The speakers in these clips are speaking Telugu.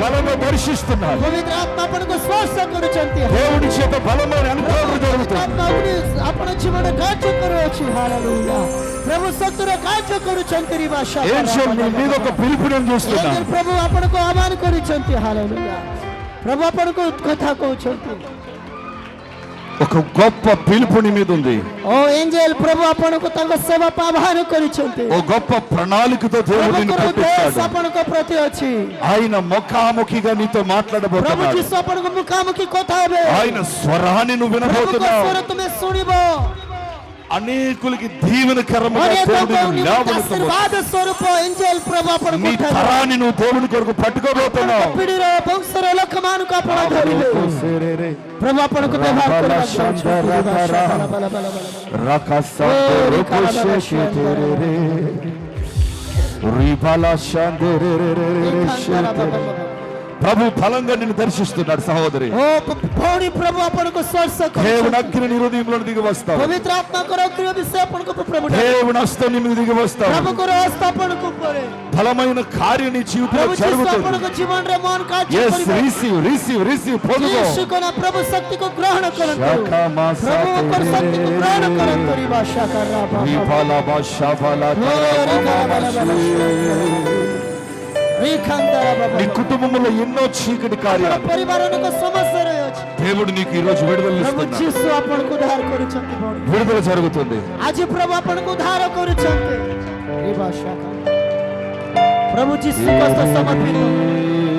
బలంగా దర్శిస్తున్నారు. ପବିତ୍ର ଆତ୍ମା ଆପଣଙ୍କୁ ସ୍ପର୍ଶ କରୁଛନ୍ତି। దేవుడి చేత బలమైన అనుభవం జరుగుతుంది. ଆତ୍ମା ଆପଣ ଜୀବନ କାର୍ଯ୍ୟ କରୁଅଛି। ହାଲେଲୁୟା। ପ୍ରଭୁ ସତରେ କାର୍ଯ୍ୟ କରୁଛନ୍ତି। ରିବାଶା ఏంజెల్ మీ మీద ఒక పిలుపుని చేస్తున్నారు. ପ୍ରଭୁ ଆପଣଙ୍କୁ ଆହ୍ୱାନ କରିଛନ୍ତି। ହାଲେଲୁୟା। ପ୍ରଭୁ ଆପଣଙ୍କୁ କଥା କହୁଛନ୍ତି। ఒక గొప్ప పిలుపుని మీద ఉంది. ఓ ఏంజెల్ ప్రభు ଆପଣଙ୍କୁ ତାଙ୍କ ସେବା ପାଇଁ ଆହ୍ୱାନ କରିଛନ୍ତି। ఓ గొప్ప ప్రణాళికతో దేవుడు నిన్ను పుట్టించాడు. ଆପଣଙ୍କ ପ୍ରତି ଅଛି। ఆయన ముఖాముఖిగా నీతో ప్రభు మాట్లాడబోతున్నాడు. ଯୀଶୁ ଆପଣଙ୍କୁ ମୁଖାମୁଖି କଥା ହେବେ। ఆయన స్వరాన్ని నువ్వు వినబోతున్నావు. ସ୍ୱର ତୁମେ ଶୁଣିବ। అనేకులకి దీవెనకరముగా దేవుడు నిన్ను లేవనెత్తబోతున్నాడు. ఆశీర్వాద స్వరూପ ఏంజెల్ ప్రభు ଆପଣଙ୍କୁ నీ తరాన్ని నువ్వు దేవుని కొరకు పట్టుకోబోతున్నావు. ପିଢ଼ିର ବଂଶର ଲୋକମାନଙ୍କୁ ଆପଣ ଧରିବେ। ప్రభు ଆପଣଙ୍କୁ ବ୍ୟବହାର କରିବେ। ప్రభు ఫలంగా నిన్ను దర్శిస్తున్నాడు సహోదరి. భౌని ప్రభు ଆପଣଙ୍କୁ ସ୍ପର୍ଶ କରୁଛନ୍ତି। దేవుని అగ్ని నీ హృదయంలో దిగి వస్తావు. ପବିତ୍ର ଆତ୍ମାଙ୍କର ଅଗ୍ନି ବିଷୟ ଆପଣଙ୍କୁ ప్రభు దేవుని హస్తం నీ మీద దిగి వస్తావు. ప్రభుଙ୍କର ହସ୍ତ ଆପଣଙ୍କ ଉପରେ బలమైన కార్యం నీ జీవితంలో జరుగుతుంది. ଆପଣଙ୍କ ଜୀବନରେ ମହାନ କାର୍ଯ୍ୟ yes କରିବେ। receive పొందుకో. యేసుଙ୍କ ప్రభు శక్తిକୁ ଗ୍ରହଣ କରନ୍ତୁ। ప్రభుଙ୍କର శక్తిକୁ ଗ୍ରହଣ କରନ୍ତୁ। ରିବାଶା କରବା ରିବାଲା ବାଶା ବାଲା నీ కుటుంబంలో ఎన్నో చీకటి కార్యాలు దేవుడు నీకు ఈ రోజు విడుదల జరుగుతుంది. ଆଜି ପ୍ରଭୁ ଆପଣଙ୍କୁ ଉଦ୍ଧାର କରୁଛନ୍ତି। ପ୍ରଭୁ ଯୀଶୁଙ୍କ ହସ୍ତ ସମର୍ପିତ।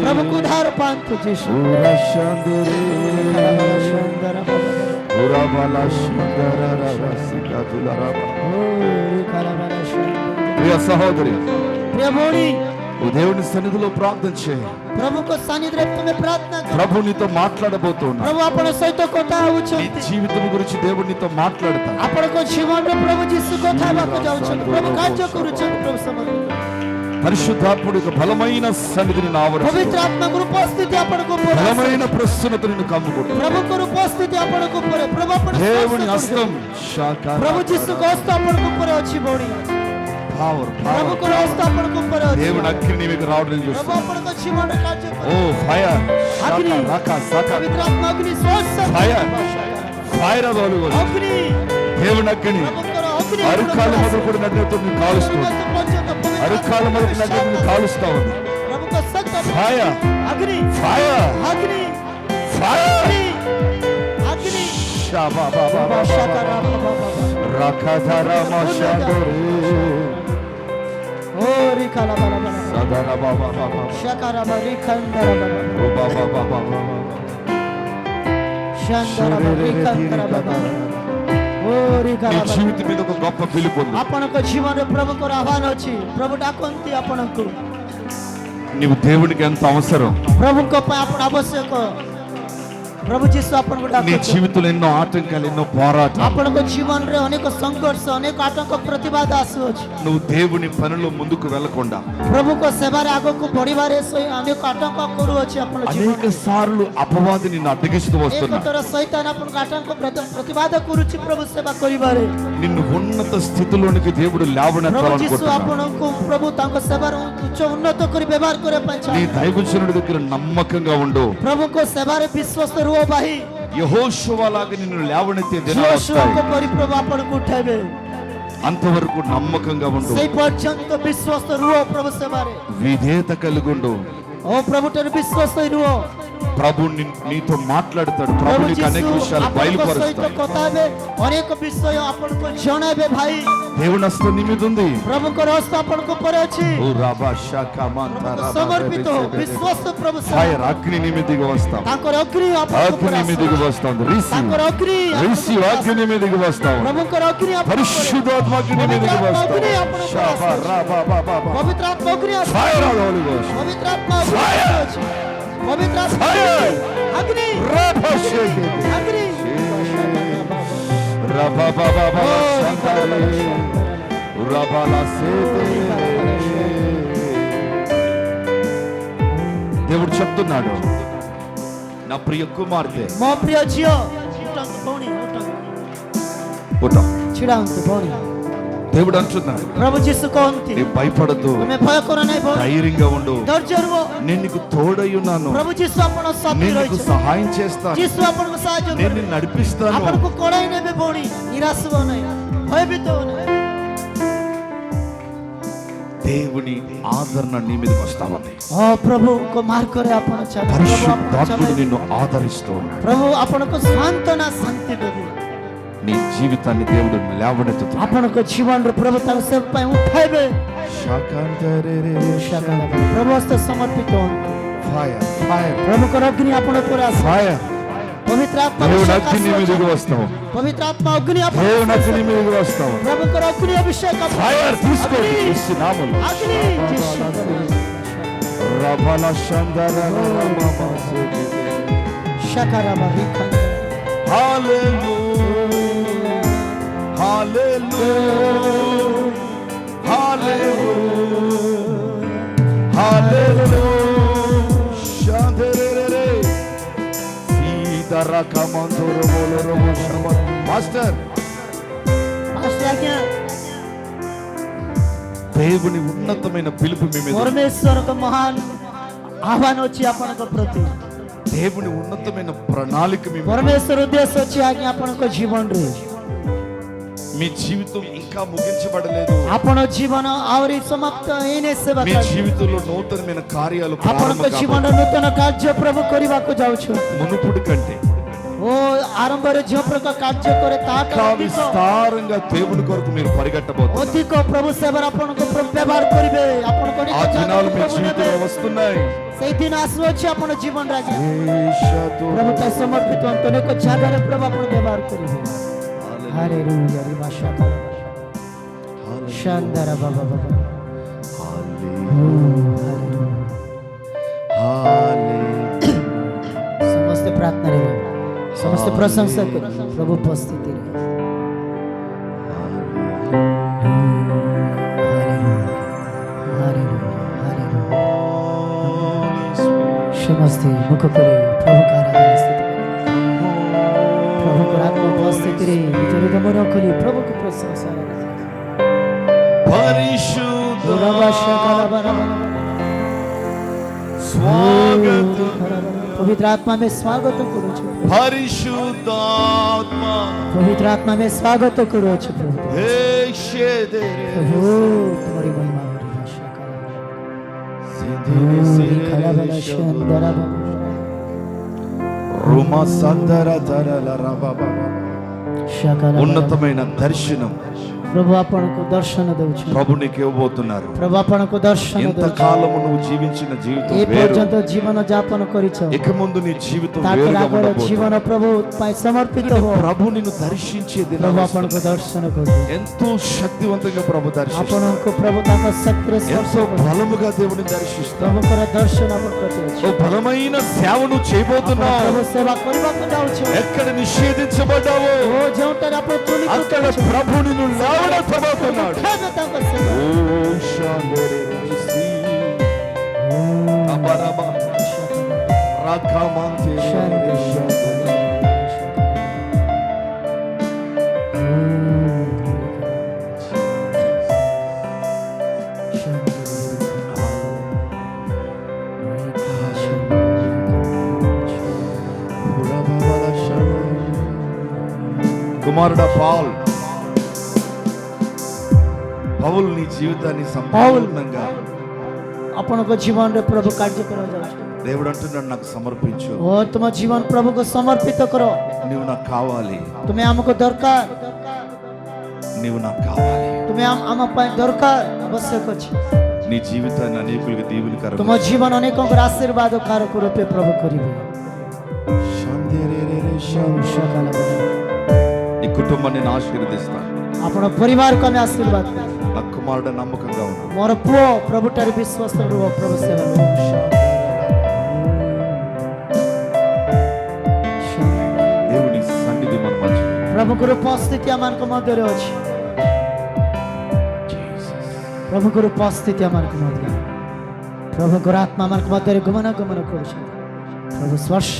ପ୍ରଭୁଙ୍କୁ ଉଦ୍ଧାର ପାଆନ୍ତୁ। ଯୀଶୁ ప్రియ సహోదరి, ప్రియ భౌని, దేవుని సన్నిధిలో ప్రార్థన చేయి. ప్రభుଙ୍କ ସାନିଧ୍ୟରେ ତୁମେ ପ୍ରାର୍ଥନା କର। ప్రభు నీతో మాట్లాడబోతున్నాడు. ప్రభు ଆପଣଙ୍କ ସହିତ କଥା నీ ହେଉଛନ୍ତି। జీవితం గురించి దేవుడు నీతో మాట్లాడతాడు. ଆପଣଙ୍କ ଜୀବନରେ ପ୍ରଭୁ ଯୀଶୁ କଥା ହେବାକୁ ଯାଉଛନ୍ତି। ప్రభు କାର୍ଯ୍ୟ କରୁଛନ୍ତି। ప్రభు ସମର୍ପିତ। పరిశుద్ధాత్ముడి యొక్క బలమైన సన్నిధిని ఆవరించు. ପବିତ୍ର ଆତ୍ମାଙ୍କର ଉପସ୍ଥିତି ଆପଣଙ୍କ ଉପରେ ଅଛି। బలమైన ప్రసన్నత నిన్ను కమ్ముకుంటుంది. ప్రభుଙ୍କର ଉପସ୍ଥିతి ଆପଣଙ୍କ ଉପରେ। ప్రభు ଆପଣଙ୍କୁ దేవుని ସ୍ପର୍ଶ హస్తం କରୁଛନ୍ତି। ప్రభు ଯୀଶୁଙ୍କ ହସ୍ତ ଆପଣଙ୍କ ଉପରେ ଅଛି। ଭଉଣୀ ప్రభుଙ୍କର ହସ୍ତ ଆପଣଙ୍କ ଉପରେ ଅଛି। దేవుని అగ్ని మీకు రావడం ప్రభు చూస్తాం. ଆପଣଙ୍କ ଜୀବନରେ କାର୍ଯ୍ୟ ఓ ఫైర్ అగ్ని పవిత్ర ఆత్మ అగ్ని స్పర్శ ఫైర్ అగ్ని దేవుని అగ్ని ప్రభుଙ୍କର అగ్ని అరుకాల మొదలు కూడా నడినట్టు నీకు కాలుస్తుంది. అరుకాల మొదలు నడినట్టు నీకు కాలుస్తా ఉంది. ప్రభుଙ୍କ శక్తి ఫైర్ అగ్ని ఫైర్ అగ్ని ఫైర్ అగ్ని షాబా బాబా రకధర మషందరే ఓరి కలబల సదర బాబా బాబా షకర బరి ఖందర ఓ బాబా బాబా షందర బరి ఖందర బాబా ఓరి నీ కలబల జీవితం మీద ఒక గొప్ప పిలుపు ఉంది. ଆପଣଙ୍କ ଜୀବନରେ ପ୍ରଭୁଙ୍କର ଆହ୍ୱାନ ଅଛି। ପ୍ରଭୁ ଡାକନ୍ତି ଆପଣଙ୍କୁ। నీవు దేవునికి ఎంత అవసరం. ପ୍ରଭୁଙ୍କ ପାଇଁ ଆପଣ ଆବଶ୍ୟକ। ପ୍ରଭୁ ଯୀଶୁ ଆପଣଙ୍କୁ నీ ଡାକନ୍ତି। జీవితంలో ఎన్నో ఆటంకాలు, ఎన్నో పోరాటాలు, ଆପଣଙ୍କ ଜୀବନରେ ଅନେକ ସଂଘର୍ଷ, ଅନେକ ଆତଙ୍କ ପ୍ରତିବାଦ ଆସୁଅଛି। నువ్వు దేవుని పనిలో ముందుకు వెళ్ళకుండా ପ୍ରଭୁଙ୍କ ସେବାରେ ଆଗକୁ ବଢିବାରେ ଅନେକ ଆତଙ୍କ କରୁଅଛି। ଆପଣ అనేక సార్లు అపవాది నిన్ను అడ్డగిస్తూ వస్తున్నా. ଏକଥର ଶୈତାନ ଆପଣଙ୍କ ଆତଙ୍କ ପ୍ରତିବାଦ କରୁଛି ପ୍ରଭୁ ସେବା କରିବାରେ। నిన్ను ఉన్నత స్థితిలోనికి దేవుడు ପ୍ରଭୁ ଯୀଶୁ లేవనెత్తాలనుకుంటున్నాడు. ଆପଣଙ୍କୁ ପ୍ରଭు ତାଙ୍କ ସେବାର ଉଚ୍ଚ ଉନ୍ନତ କରି ବ୍ୟବହାର କରିବା ପାଇଁ నీ ଚାହାନ୍ତି। దైవజనుడి దగ్గర నమ్మకంగా ఉండు. ପ୍ରଭୁଙ୍କ ସେବାରେ ବିଶ୍ୱସ୍ତ ରୁହ ଭାଇ। యెహోషువలాగా నిన్ను లేవనెత్తే దినాలు వస్తాయి. ଯୀଶୁଙ୍କ ପରି ପ୍ରଭୁ ଆପଣଙ୍କୁ ଉଠାଇବେ। అంతవరకు నమ్మకంగా ఉండు. ସେଇ ପର୍ଯ୍ୟନ୍ତ ବିଶ୍ୱସ୍ତ ରୁହ ପ୍ରଭୁ ସେବାରେ। విధేయత కలిగి ఉండు. ଓ ପ୍ରଭୁ ଠାରୁ ବିଶ୍ୱସ୍ତ ରୁହ। ప్రభు నీతో మాట్లాడతాడు. ప్రభు నీకు అనేక విషయాలు బయలుపరుస్తాడు. କଥା ହେବେ, ଅନେକ ବିଷୟ ଆପଣଙ୍କୁ ଜଣାଇବେ ଭାଇ। దేవుని హస్తం నీ మీద ఉంది. ପ୍ରଭୁଙ୍କର ହସ୍ତ ଆପଣଙ୍କ ଉପରେ ଅଛି। ఓ రాబా శాఖా మంతరా సమర్పిత విశ్వాସ ప్రభు ఫైర్ అగ్ని నీ మీద దిగి వస్తాం. ତାଙ୍କର ଅଗ୍ନି ଆପଣଙ୍କ అగ్ని నీ మీద దిగి వస్తుంది. ତାଙ୍କର ଅଗ୍ନି రిసీవ్ అగ్ని నీ మీద దిగి వస్తాం. ପ୍ରଭୁଙ୍କର ଅଗ୍ନି పరిశుద్ధాత్మ అగ్ని నీ మీద దిగి వస్తాం. శాబా రాబా బాబా ପବିତ୍ର ଆତ୍ମା ଅଗ୍ନି ଅଛି। Fire of the holy ghost. ପବିତ୍ର ଆତ୍ମା ଅଗ୍ନି ଅଛି। ପବିତ୍ର ଆତ୍ମା ଅଗ୍ନି రాబా షేకే ଅଗ୍ନି రాబా బాబా బాబా శాంతాలే రాబా లాసేతే. దేవుడు చెప్తున్నాడు, నా ప్రియ కుమార్తె ମୋ ପ୍ରିୟ ଝିଅ ଉଠନ୍ତୁ ଭଉଣୀ, ଉଠନ୍ତୁ పుట ଛିଡ଼ା ହୁଅନ୍ତୁ ଭଉଣୀ। దేవుడు అంటున్నాడు, प्रभु यीशु कहते నీ భయపడద్దు, तुम्हें भय करो नहीं बोल ధైర్యంగా ఉండు, धैर्य रहो। నేను నీకు తోడై ఉన్నాను, प्रभु यीशु आपण साथी నేను रही నీకు సహాయం చేస్తాను, यीशु आपण को सहायता నేను करे నిన్ను నడిపిస్తాను. आपण को कोड़ाई नेबे बोणी निराश हो नहीं भयभीत हो नहीं। దేవుని ఆదరణ నీ మీదకి వస్తా ఉంది. ओ प्रभु को मार करे आपण चाहे प्रभु आपण పరిశుద్ధాత్ముడు चाहे నిన్ను ఆదరిస్తూ ఉన్నాడు. प्रभु आपण को सांत्वना शांति देबे నీ జీవితాన్ని దేవుడు లేవనెత్తుతాడు. आपण को जीवन रे प्रभु तार सब पाए उठाइबे శాకాంతరేరే शकाल प्रभु हस्त समर्पित हो ఫైర్ ఫైర్ प्रभु को अग्नि आपण पर आस ఫైర్. पवित्र आत्मा దేవుని अभिषेक అగ్ని నీ आस మీదకి వస్తావు, पवित्र आत्मा अग्नि आपण దేవుని అగ్ని నీ మీదకి వస్తావు. प्रभु को अग्नि अभिषेक ఫైర్ తీసుకో యేసు నామములో. अग्नि यीशु రబల శందరరమమ शकारा बारिका హల్లెలూయా హల్లెలూయా హల్లెలూయా హల్లెలూయా శందరరరే సీదర కమందర బోలరమ శమ మాస్టర్. आज्ञा దేవుని ఉన్నతమైన పిలుపు మీ మీద ఉంది. परमेश्वर को महान आह्वान వచ్చి आपण को प्रति దేవుని ఉన్నతమైన ప్రణాళిక మీ మీద ఉంది. परमेश्वर उद्देश्य వచ్చి आज्ञा आपण को जीवन रे మీ జీవితం ఇంకా ముగించబడలేదు. आपण जीवन आवरी समाप्त हेने सेवा మీ జీవితంలో నూతనమైన కార్యాలు आपण को ప్రారంభం जीवन కాబోతున్నాయి. नूतन कार्य प्रभु करिवा को जाउछु మునుపుడి కంటే ओ आरंभ रे जो प्रकार कार्य करे ता ఇంకా విస్తారంగా దేవుని కొరకు మీరు పరిగెట్టబోతున్నారు. अधिक प्रभु सेवा आपण को व्यवहार करिवे आपण को ఆ దినాలు మీ జీవితంలో వస్తున్నాయి. सही दिन आसो अछि आपण जीवन राजा प्रभु ता समर्पित अंतने को जागा रे प्रभु आपण व्यवहार करिवे हालेलुया रे भाषा शानदार बाबा बाबा समस्त प्रार्थना रे समस्त प्रशंसा करो प्रभु उपस्थिति रे समस्त मुख करे प्रभु का आराधना स्तुति प्रभु को आत्मा उपस्थिति रे हृदय मन खोली प्रभु की प्रशंसा పరిశుద్ధ స్వాగత पवित्र आत्मा में स्वागत करो छु పరిశుద్ధాత్మ पवित्र आत्मा में स्वागत करो छु प्रभु హేషేదరే प्रभु तुम्हारी महिमा करो भाषा का రుమ సందర తరల రబబ. ఉన్నతమైన దర్శనం प्रभु आपण को दर्शन दउ छु ప్రభు నీకు ఇవ్వబోతున్నారు. प्रभु आपण को दर्शन ఎంత दउ కాలము నువ్వు జీవించిన జీవితం ए వేరు. पर्यंत जीवन यापन करिछ ఇక ముందు నీ జీవితం ताकर వేరుగా आगर ఉండబోతుంది. जीवन प्रभु पाए समर्पित हो ప్రభు నిన్ను దర్శించే దినం प्रभु आपण को వస్తుంది. दर्शन करो ఎంతో శక్తివంతంగా ప్రభు దర్శిస్తాడు. आपण को प्रभु ताका शक्ति स्पर्श ఎంతో करो బలముగా దేవుని దర్శిస్తాడు. प्रभु कर दर्शन आपण करते ఓ छी బలమైన సేవను చేయబోతున్నావు. प्रभु सेवा करबा को जाउ छु ఎక్కడ నిషేధించబడ్డావో ओ जोंटर आपण तुनी అక్కడ ప్రభు నిన్ను లేవనెత్తబోతున్నాడు. खाना ताका सेवा ఓ శాందరే సి అబరబ రాఖమంతే కుమారుడా పౌలు నీ జీవితాన్ని సంపూర్ణంగా आपण को जीवन रे प्रभु कार्य करो जाउ छु దేవుడు అంటున్నాడు, నాకు సమర్పించు, ओ तुम जीवन प्रभु को समर्पित करो నువ్వు నాకు కావాలి, तुम्हें हमको दरकार నువ్వు నాకు కావాలి. तुम्हें हम पाए दरकार आवश्यक अछि నీ జీవితాన్ని అనేకులకు దీవెనకరంగా तुम जीवन अनेकों को आशीर्वाद कारक रूपे प्रभु करिवे నీ కుటుంబాన్ని నేను ఆశీర్వదిస్తాను. आपण परिवार को हमें आशीर्वाद करें నా కుమారుడు నమ్మకంగా ఉన్నాడు. मोर पुओ प्रभु ठारे विश्वास रो प्रभु सेवा దేవుని సన్నిధి మన మధ్య. प्रभु को उपस्थिति अमान को मध्य रे अछि प्रभु को उपस्थिति अमान को मध्य प्रभु को आत्मा अमान को मध्य रे गमन करू प्रभु स्पर्श